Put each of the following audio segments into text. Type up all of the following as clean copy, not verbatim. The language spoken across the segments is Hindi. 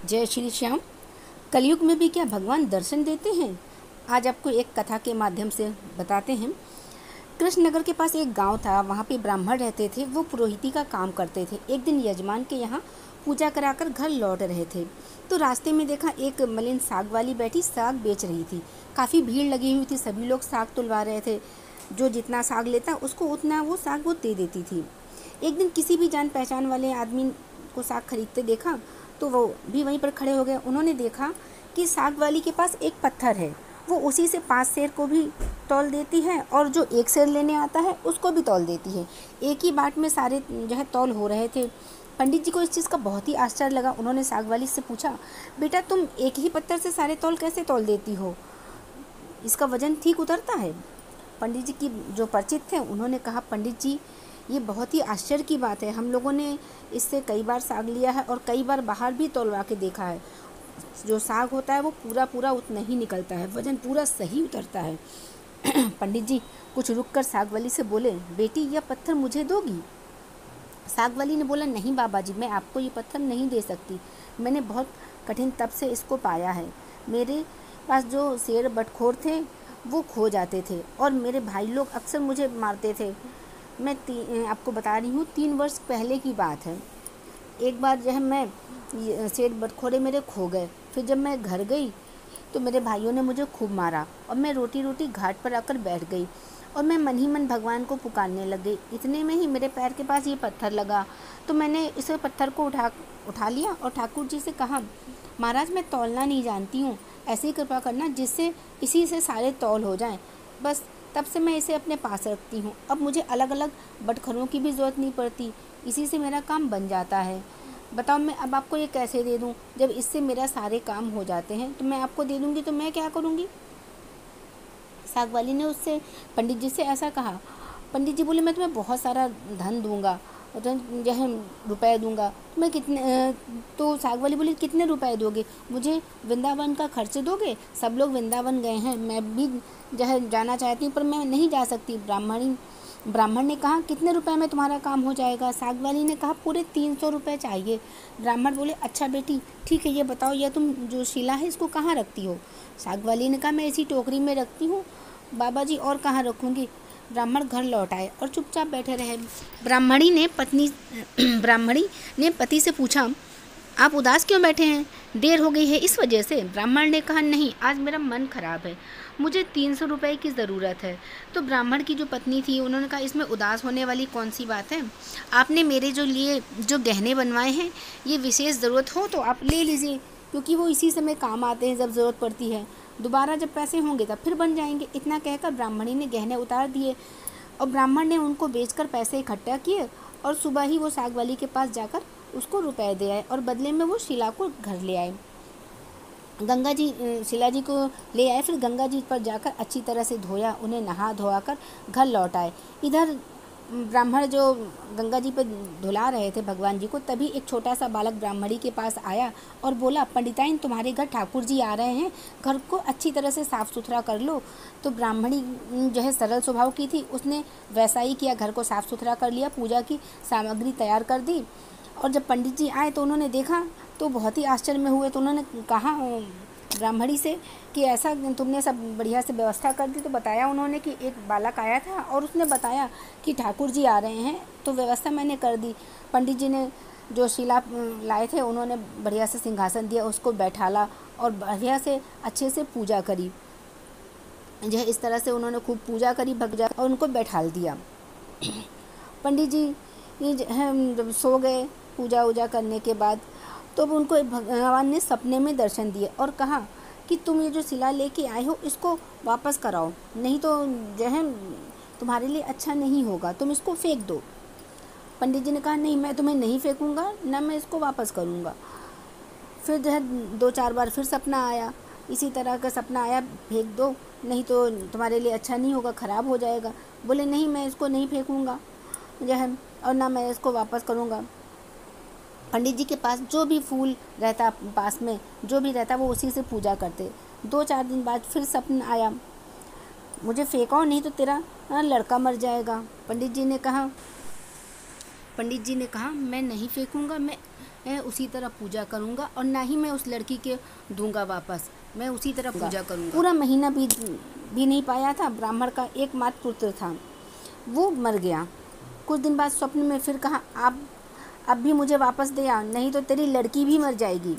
जय श्री श्याम। कलयुग में भी क्या भगवान दर्शन देते हैं? आज आपको एक कथा के माध्यम से बताते हैं। कृष्णनगर के पास एक गांव था। वहाँ पे ब्राह्मण रहते थे। वो पुरोहिती का काम करते थे। एक दिन यजमान के यहाँ पूजा कराकर घर लौट रहे थे तो रास्ते में देखा एक मलिन साग वाली बैठी साग बेच रही थी। काफ़ी भीड़ लगी हुई थी। सभी लोग साग तुलवा रहे थे। जो जितना साग लेता उसको उतना वो साग वो दे देती थी। एक दिन किसी भी जान पहचान वाले आदमी को साग खरीदते देखा तो वो भी वहीं पर खड़े हो गए। उन्होंने देखा कि साग वाली के पास एक पत्थर है। वो उसी से 5 सेर को भी तौल देती है और जो 1 सेर लेने आता है उसको भी तौल देती है। एक ही बाट में सारे जो है तौल हो रहे थे। पंडित जी को इस चीज़ का बहुत ही आश्चर्य लगा। उन्होंने साग वाली से पूछा, बेटा तुम एक ही पत्थर से सारे तौल कैसे तौल देती हो? इसका वजन ठीक उतरता है? पंडित जी की जो परिचित थे उन्होंने कहा, पंडित जी ये बहुत ही आश्चर्य की बात है। हम लोगों ने इससे कई बार साग लिया है और कई बार बाहर भी तौलवा के देखा है। जो साग होता है वो पूरा पूरा उतना ही निकलता है, वजन पूरा सही उतरता है। पंडित जी कुछ रुक कर साग वाली से बोले, बेटी यह पत्थर मुझे दोगी? साग वाली ने बोला, नहीं बाबा जी, मैं आपको ये पत्थर नहीं दे सकती। मैंने बहुत कठिन तप से इसको पाया है। मेरे पास जो शेर बटखोर थे वो खो जाते थे और मेरे भाई लोग अक्सर मुझे मारते थे। मैं आपको बता रही हूँ 3 वर्ष पहले की बात है। एक बार जो है मैं शेर बटखोरे मेरे खो गए। फिर जब मैं घर गई तो मेरे भाइयों ने मुझे खूब मारा और मैं रोटी रोटी घाट पर आकर बैठ गई और मैं मन ही मन भगवान को पुकारने लग गई। इतने में ही मेरे पैर के पास ये पत्थर लगा तो मैंने इस पत्थर को उठा लिया और ठाकुर जी से कहा, महाराज मैं तौलना नहीं जानती हूँ, ऐसी कृपा करना जिससे इसी से सारे तौल हो जाएं। बस तब से मैं इसे अपने पास रखती हूँ। अब मुझे अलग अलग बटखरों की भी ज़रूरत नहीं पड़ती, इसी से मेरा काम बन जाता है। बताओ मैं अब आपको ये कैसे दे दूँ? जब इससे मेरा सारे काम हो जाते हैं तो मैं आपको दे दूँगी तो मैं क्या करूँगी? साग वाली ने उससे पंडित जी से ऐसा कहा। पंडित जी बोले, मैं तुम्हें बहुत सारा धन दूंगा और जो है रुपए दूंगा। तुम्हें कितने? तो साग वाली बोली, कितने रुपए दोगे? मुझे वृंदावन का खर्च दोगे? सब लोग वृंदावन गए हैं, मैं भी जो है जाना चाहती हूँ पर मैं नहीं जा सकती। ब्राह्मण ने कहा, कितने रुपए में तुम्हारा काम हो जाएगा? साग वाली ने कहा, पूरे 300 रुपये चाहिए। ब्राह्मण बोले, अच्छा बेटी ठीक है, ये बताओ यह तुम जो शिला है इसको कहाँ रखती हो? साग वाली ने कहा, मैं इसी टोकरी में रखती हूँ बाबा जी, और कहाँ रखूँगी? ब्राह्मण घर लौट आए और चुपचाप बैठे रहे। ब्राह्मणी ने पति से पूछा, आप उदास क्यों बैठे हैं? देर हो गई है इस वजह से? ब्राह्मण ने कहा, नहीं, आज मेरा मन खराब है, मुझे 300 रुपये की ज़रूरत है। तो ब्राह्मण की जो पत्नी थी उन्होंने कहा, इसमें उदास होने वाली कौन सी बात है? आपने मेरे जो गहने बनवाए हैं, ये विशेष ज़रूरत हो तो आप ले लीजिए, क्योंकि वो इसी समय काम आते हैं जब ज़रूरत पड़ती है। दोबारा जब पैसे होंगे तब फिर बन जाएंगे। इतना कहकर ब्राह्मणी ने गहने उतार दिए और ब्राह्मण ने उनको बेचकर पैसे इकट्ठा किए और सुबह ही वो साग वाली के पास जाकर उसको रुपए दे आए और बदले में वो शिला को घर ले आए। गंगा जी शिला जी को ले आए। फिर गंगा जी पर जाकर अच्छी तरह से धोया, उन्हें नहा धोआ कर घर लौट आए। इधर ब्राह्मण जो गंगा जी पर धुला रहे थे भगवान जी को, तभी एक छोटा सा बालक ब्राह्मणी के पास आया और बोला, पंडिताइन तुम्हारे घर ठाकुर जी आ रहे हैं, घर को अच्छी तरह से साफ़ सुथरा कर लो। तो ब्राह्मणी जो है सरल स्वभाव की थी, उसने वैसा ही किया, घर को साफ़ सुथरा कर लिया, पूजा की सामग्री तैयार कर दी। और जब पंडित जी आए तो उन्होंने देखा तो बहुत ही आश्चर्य में हुए। तो उन्होंने कहा ब्राह्मणी से कि ऐसा तुमने सब बढ़िया से व्यवस्था कर दी? तो बताया उन्होंने कि एक बालक आया था और उसने बताया कि ठाकुर जी आ रहे हैं, तो व्यवस्था मैंने कर दी। पंडित जी ने जो शिला लाए थे उन्होंने बढ़िया से सिंहासन दिया, उसको बैठाला और बढ़िया से अच्छे से पूजा करी। जो है इस तरह से उन्होंने खूब पूजा करी भगजा और उनको बैठाल दिया। पंडित जी जब सो गए पूजा वूजा करने के बाद, तो उनको भगवान ने सपने में दर्शन दिए और कहा कि तुम ये जो शिला लेके आए हो इसको वापस कराओ, नहीं तो जो है तुम्हारे लिए अच्छा नहीं होगा, तुम इसको फेंक दो। पंडित जी ने कहा, नहीं, मैं तुम्हें नहीं फेंकूंगा, ना मैं इसको वापस करूंगा। फिर जो है 2-4 बार फिर सपना आया, इसी तरह का सपना आया, फेंक दो नहीं तो तुम्हारे लिए अच्छा नहीं होगा, ख़राब हो जाएगा। बोले, नहीं, मैं इसको नहीं फेंकूँगा जो है, और ना मैं इसको वापस करूँगा। पंडित जी के पास जो भी फूल रहता, पास में जो भी रहता, वो उसी से पूजा करते। 2-4 दिन बाद फिर सपना आया, मुझे फेंको नहीं तो तेरा लड़का मर जाएगा। पंडित जी ने कहा, मैं नहीं फेंकूँगा, मैं उसी तरह पूजा करूँगा और ना ही मैं उस लड़की के दूंगा वापस, मैं उसी तरह पूजा करूँगा। पूरा महीना भी नहीं पाया था, ब्राह्मण का एकमात्र पुत्र था, वो मर गया। कुछ दिन बाद स्वप्न में फिर कहा, आप अब भी मुझे वापस दे आ, नहीं तो तेरी लड़की भी मर जाएगी।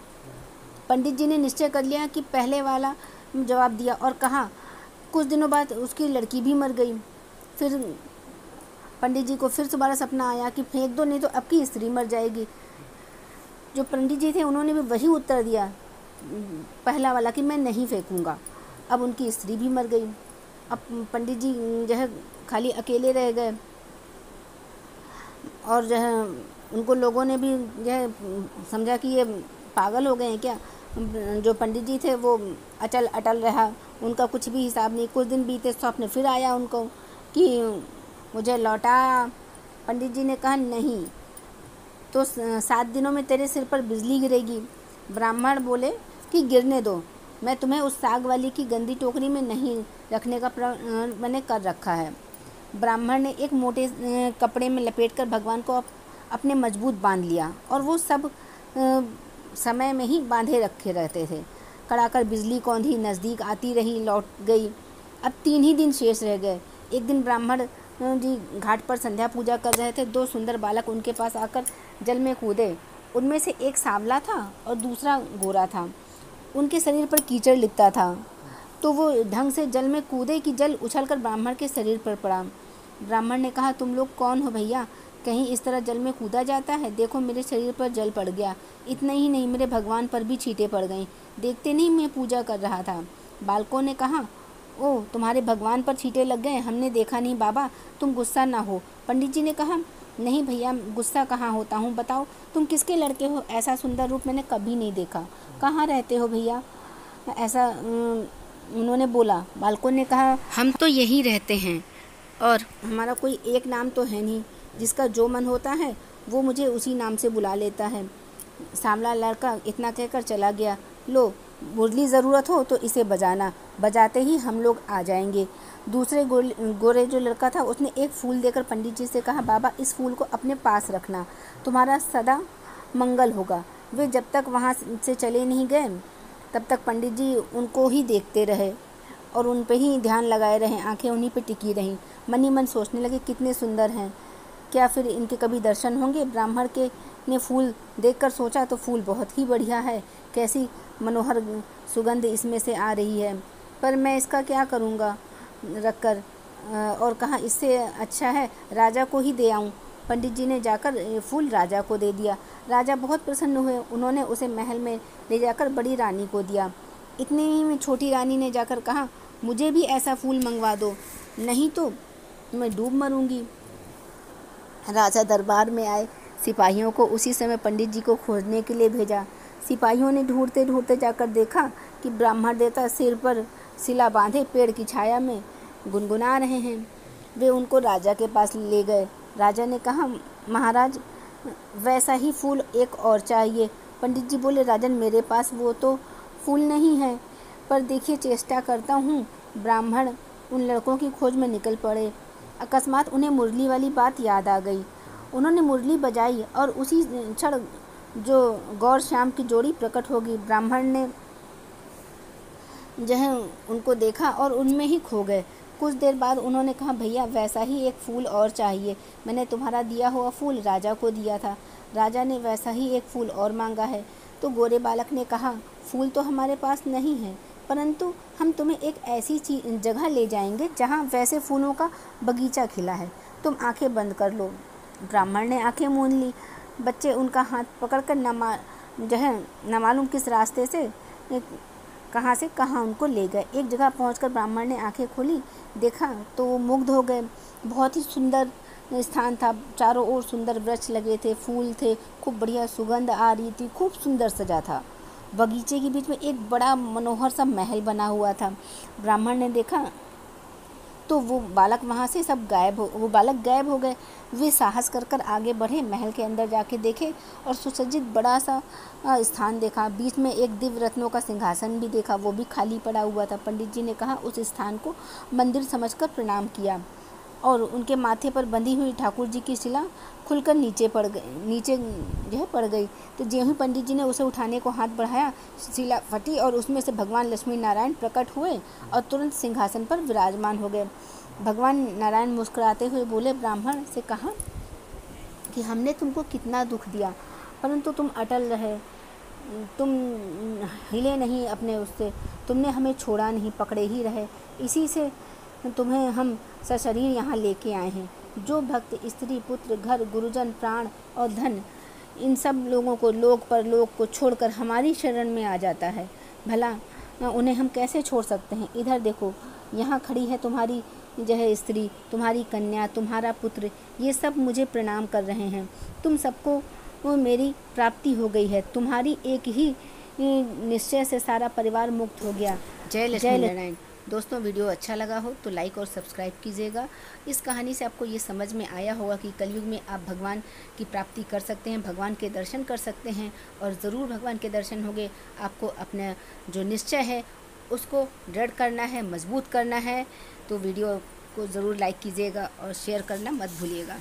पंडित जी ने निश्चय कर लिया कि पहले वाला जवाब दिया और कहा। कुछ दिनों बाद उसकी लड़की भी मर गई। फिर पंडित जी को फिर दोबारा सपना आया कि फेंक दो, नहीं तो अब की स्त्री मर जाएगी। जो पंडित जी थे उन्होंने भी वही उत्तर दिया, पहला वाला, कि मैं नहीं फेंकूंगा। अब उनकी स्त्री भी मर गई। अब पंडित जी जो है खाली अकेले रह गए और जो है उनको लोगों ने भी जो है समझा कि ये पागल हो गए हैं क्या। जो पंडित जी थे वो अचल अटल रहा, उनका कुछ भी हिसाब नहीं। कुछ दिन बीते, स्वप्न फिर आया उनको कि मुझे लौटा। पंडित जी ने कहा, नहीं तो 7 दिनों में तेरे सिर पर बिजली गिरेगी। ब्राह्मण बोले कि गिरने दो, मैं तुम्हें उस साग वाली की गंदी टोकरी में नहीं रखने का मैंने कर रखा है। ब्राह्मण ने एक मोटे कपड़े में लपेटकर भगवान को अपने मजबूत बांध लिया और वो सब समय में ही बांधे रखे रहते थे। कड़ाकर बिजली कौंधी, नज़दीक आती रही, लौट गई। अब 3 ही दिन शेष रह गए। एक दिन ब्राह्मण जी घाट पर संध्या पूजा कर रहे थे। 2 सुंदर बालक उनके पास आकर जल में कूदे। उनमें से एक सांवला था और दूसरा गोरा था। उनके शरीर पर कीचड़ लिपटा था, तो वो ढंग से जल में कूदे कि जल उछलकर ब्राह्मण के शरीर पर पड़ा। ब्राह्मण ने कहा, तुम लोग कौन हो भैया, कहीं इस तरह जल में कूदा जाता है? देखो मेरे शरीर पर जल पड़ गया। इतना ही नहीं, मेरे भगवान पर भी छींटे पड़ गईं। देखते नहीं मैं पूजा कर रहा था। बालकों ने कहा, ओह तुम्हारे भगवान पर छींटे लग गए, हमने देखा नहीं बाबा, तुम गुस्सा ना हो। पंडित जी ने कहा, नहीं भैया, गुस्सा कहाँ होता हूँ, बताओ तुम किसके लड़के हो? ऐसा सुंदर रूप मैंने कभी नहीं देखा। कहाँ रहते हो भैया? ऐसा उन्होंने बोला। बालकों ने कहा, हम तो यहीं रहते हैं और हमारा कोई एक नाम तो है नहीं, जिसका जो मन होता है वो मुझे उसी नाम से बुला लेता है। सांवला लड़का इतना कहकर चला गया। लो, मुरली ज़रूरत हो तो इसे बजाना, बजाते ही हम लोग आ जाएंगे। दूसरे गोरे जो लड़का था उसने एक फूल देकर पंडित जी से कहा, बाबा इस फूल को अपने पास रखना, तुम्हारा सदा मंगल होगा। वे जब तक वहाँ से चले नहीं गए तब तक पंडित जी उनको ही देखते रहे और उन पे ही ध्यान लगाए रहे। आंखें उन्हीं पे टिकी रहीं। मन ही मन सोचने लगे, कितने सुंदर हैं, क्या फिर इनके कभी दर्शन होंगे? ब्राह्मण के ने फूल देखकर सोचा तो फूल बहुत ही बढ़िया है, कैसी मनोहर सुगंध इसमें से आ रही है, पर मैं इसका क्या करूँगा रखकर। और कहा, इससे अच्छा है राजा को ही दे आऊँ। पंडित जी ने जाकर फूल राजा को दे दिया। राजा बहुत प्रसन्न हुए। उन्होंने उसे महल में ले जाकर बड़ी रानी को दिया। इतने ही में छोटी रानी ने जाकर कहा, मुझे भी ऐसा फूल मंगवा दो, नहीं तो मैं डूब मरूंगी। राजा दरबार में आए। सिपाहियों को उसी समय पंडित जी को खोजने के लिए भेजा। सिपाहियों ने ढूंढते ढूंढते जाकर देखा कि ब्राह्मण देवता सिर पर सिला बांधे पेड़ की छाया में गुनगुना रहे हैं। वे उनको राजा के पास ले गए। राजा ने कहा, महाराज वैसा ही फूल एक और चाहिए। पंडित जी बोले, राजन मेरे पास वो तो फूल नहीं है, पर देखिए चेष्टा करता हूँ। ब्राह्मण उन लड़कों की खोज में निकल पड़े। अकस्मात उन्हें मुरली वाली बात याद आ गई। उन्होंने मुरली बजाई और उसी क्षण जो गौर श्याम की जोड़ी प्रकट होगी। ब्राह्मण ने जो है उनको देखा और उनमें ही खो गए। कुछ देर बाद उन्होंने कहा, भैया वैसा ही एक फूल और चाहिए, मैंने तुम्हारा दिया हुआ फूल राजा को दिया था। राजा ने वैसा ही एक फूल और मांगा है। तो गोरे बालक ने कहा, फूल तो हमारे पास नहीं है, परंतु हम तुम्हें एक ऐसी जगह ले जाएंगे जहाँ वैसे फूलों का बगीचा खिला है, तुम आंखें बंद कर लो। ब्राह्मण ने आंखें मूंद ली। बच्चे उनका हाथ पकड़कर न मालूम किस रास्ते से कहाँ से कहाँ उनको ले गए। एक जगह पहुंचकर ब्राह्मण ने आंखें खोली, देखा तो वो मुग्ध हो गए। बहुत ही सुंदर स्थान था, चारों ओर सुंदर वृक्ष लगे थे, फूल थे, खूब बढ़िया सुगंध आ रही थी, खूब सुंदर सजा था। बगीचे के बीच में एक बड़ा मनोहर सा महल बना हुआ था। ब्राह्मण ने देखा तो वो बालक गायब हो गए। वे साहस कर कर आगे बढ़े, महल के अंदर जाके देखे और सुसज्जित बड़ा सा स्थान देखा। बीच में एक दिव्य रत्नों का सिंहासन भी देखा, वो भी खाली पड़ा हुआ था। पंडित जी ने कहा, उस स्थान को मंदिर समझकर प्रणाम किया और उनके माथे पर बंधी हुई ठाकुर जी की शिला खुलकर नीचे जो है पड़ गई। तो ज्यों ही पंडित जी ने उसे उठाने को हाथ बढ़ाया, शिला फटी और उसमें से भगवान लक्ष्मी नारायण प्रकट हुए और तुरंत सिंहासन पर विराजमान हो गए। भगवान नारायण मुस्कुराते हुए बोले, ब्राह्मण से कहा कि हमने तुमको कितना दुख दिया, परंतु तुम अटल रहे, तुम हिले नहीं अपने उससे, तुमने हमें छोड़ा नहीं, पकड़े ही रहे। इसी से तुम्हें हम सशरीर यहाँ लेके आए हैं। जो भक्त स्त्री, पुत्र, घर, गुरुजन, प्राण और धन, इन सब लोगों को, लोक परलोक को छोड़कर हमारी शरण में आ जाता है, भला उन्हें हम कैसे छोड़ सकते हैं। इधर देखो, यहाँ खड़ी है तुम्हारी जो है स्त्री, तुम्हारी कन्या, तुम्हारा पुत्र, ये सब मुझे प्रणाम कर रहे हैं। तुम सबको मेरी प्राप्ति हो गई है। तुम्हारी एक ही निश्चय से सारा परिवार मुक्त हो गया। जय लक्ष्मी नारायण। दोस्तों, वीडियो अच्छा लगा हो तो लाइक और सब्सक्राइब कीजिएगा। इस कहानी से आपको ये समझ में आया होगा कि कलयुग में आप भगवान की प्राप्ति कर सकते हैं, भगवान के दर्शन कर सकते हैं, और ज़रूर भगवान के दर्शन होंगे। आपको अपना जो निश्चय है उसको दृढ़ करना है, मजबूत करना है। तो वीडियो को ज़रूर लाइक कीजिएगा और शेयर करना मत भूलिएगा।